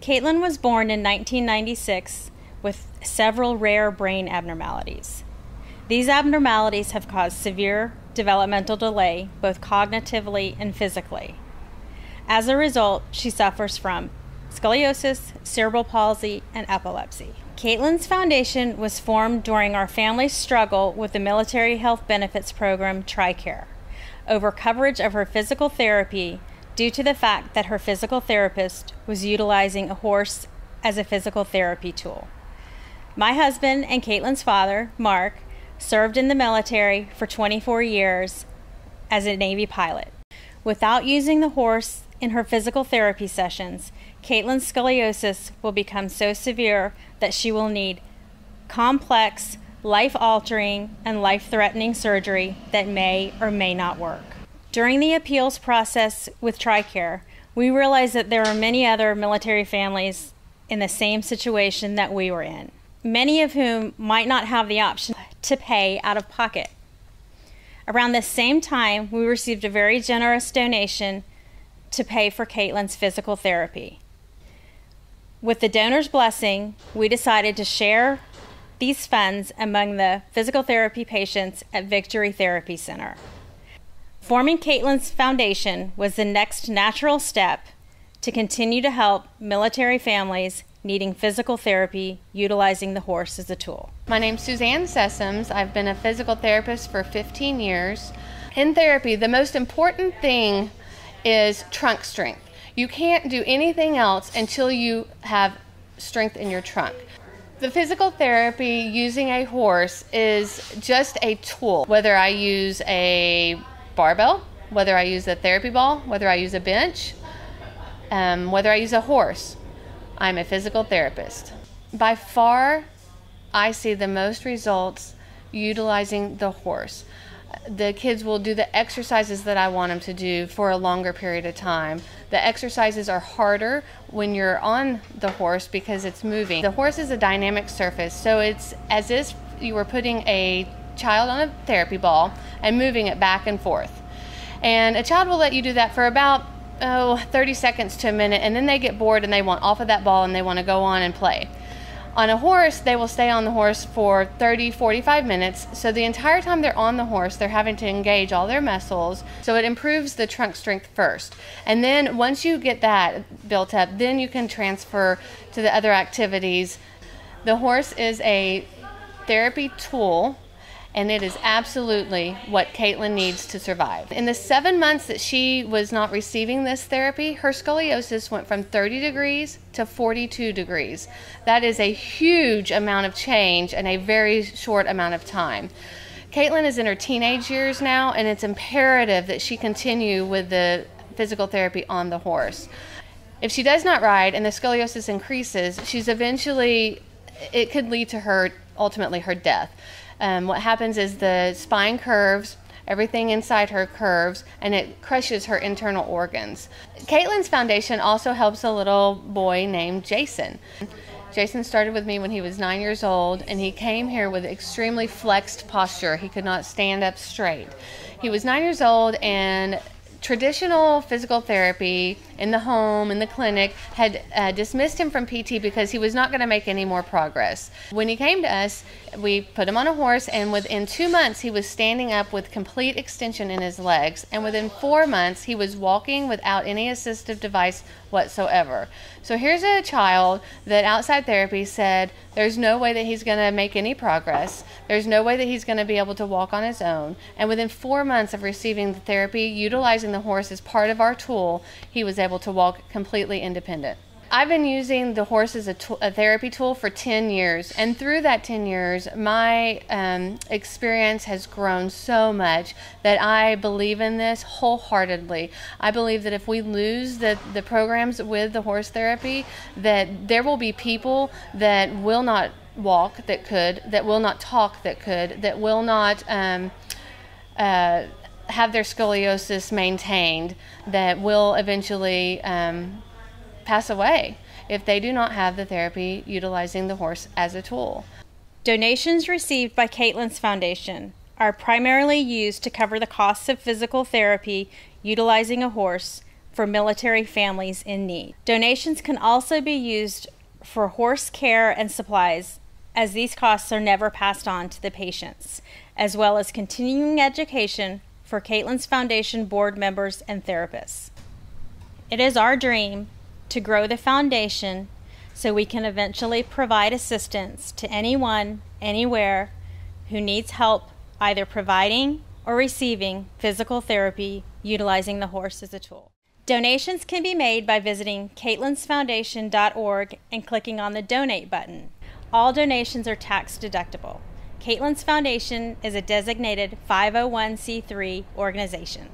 Kaitlyn was born in 1996 with several rare brain abnormalities. These abnormalities have caused severe developmental delay, both cognitively and physically. As a result, she suffers from scoliosis, cerebral palsy, and epilepsy. Kaitlyn's foundation was formed during our family's struggle with the military health benefits program TRICARE over coverage of her physical therapy due to the fact that her physical therapist was utilizing a horse as a physical therapy tool. My husband and Kaitlyn's father, Mark, served in the military for 24 years as a Navy pilot. Without using the horse in her physical therapy sessions, Kaitlyn's scoliosis will become so severe that she will need complex, life-altering, and life-threatening surgery that may or may not work. During the appeals process with TRICARE, we realized that there are many other military families in the same situation that we were in, many of whom might not have the option to pay out of pocket. Around the same time, we received a very generous donation to pay for Kaitlyn's physical therapy. With the donor's blessing, we decided to share these funds among the physical therapy patients at Victory Therapy Center. Forming Kaitlyn's foundation was the next natural step to continue to help military families needing physical therapy utilizing the horse as a tool. My name's Suzanne Sessoms. I've been a physical therapist for 15 years. In therapy, the most important thing is trunk strength. You can't do anything else until you have strength in your trunk. The physical therapy using a horse is just a tool. Whether I use a barbell, whether I use a therapy ball, whether I use a bench, whether I use a horse, I'm a physical therapist. By far, I see the most results utilizing the horse. The kids will do the exercises that I want them to do for a longer period of time. The exercises are harder when you're on the horse because it's moving. The horse is a dynamic surface, so it's as if you were putting a child on a therapy ball and moving it back and forth. And a child will let you do that for about 30 seconds to a minute, and then they get bored and they want off of that ball and they want to go on and play. On a horse, they will stay on the horse for 30, 45 minutes. So the entire time they're on the horse, they're having to engage all their muscles. So it improves the trunk strength first. And then once you get that built up, then you can transfer to the other activities. The horse is a therapy tool, and it is absolutely what Kaitlyn needs to survive. In the 7 months that she was not receiving this therapy, her scoliosis went from 30 degrees to 42 degrees. That is a huge amount of change in a very short amount of time. Kaitlyn is in her teenage years now, and it's imperative that she continue with the physical therapy on the horse. If she does not ride and the scoliosis increases, it could lead to her, ultimately her death. What happens is the spine curves, everything inside her curves, and it crushes her internal organs. Kaitlyn's foundation also helps a little boy named Jason. Jason started with me when he was 9 years old, and he came here with extremely flexed posture. He could not stand up straight. He was 9 years old, and traditional physical therapy in the home, in the clinic, had dismissed him from PT because he was not going to make any more progress. When he came to us, we put him on a horse, and within 2 months he was standing up with complete extension in his legs, and within 4 months he was walking without any assistive device whatsoever. So here's a child that outside therapy said there's no way that he's going to make any progress. There's no way that he's going to be able to walk on his own. And within 4 months of receiving the therapy, utilizing the horse as part of our tool, he was able to walk completely independent. I've been using the horse as a therapy tool for 10 years, and through that 10 years, my experience has grown so much that I believe in this wholeheartedly. I believe that if we lose the programs with the horse therapy, that there will be people that will not walk that could, that will not talk that could, that will not have their scoliosis maintained, that will eventually pass away if they do not have the therapy utilizing the horse as a tool. Donations received by Kaitlyn's foundation are primarily used to cover the costs of physical therapy utilizing a horse, for military families in need. Donations can also be used for horse care and supplies, as these costs are never passed on to the patients, as well as continuing education for Kaitlyn's Foundation board members and therapists. It is our dream to grow the foundation so we can eventually provide assistance to anyone, anywhere, who needs help either providing or receiving physical therapy utilizing the horse as a tool. Donations can be made by visiting caitlynsfoundation.org and clicking on the Donate button. All donations are tax deductible. Kaitlyn's Foundation is a designated 501c3 organization.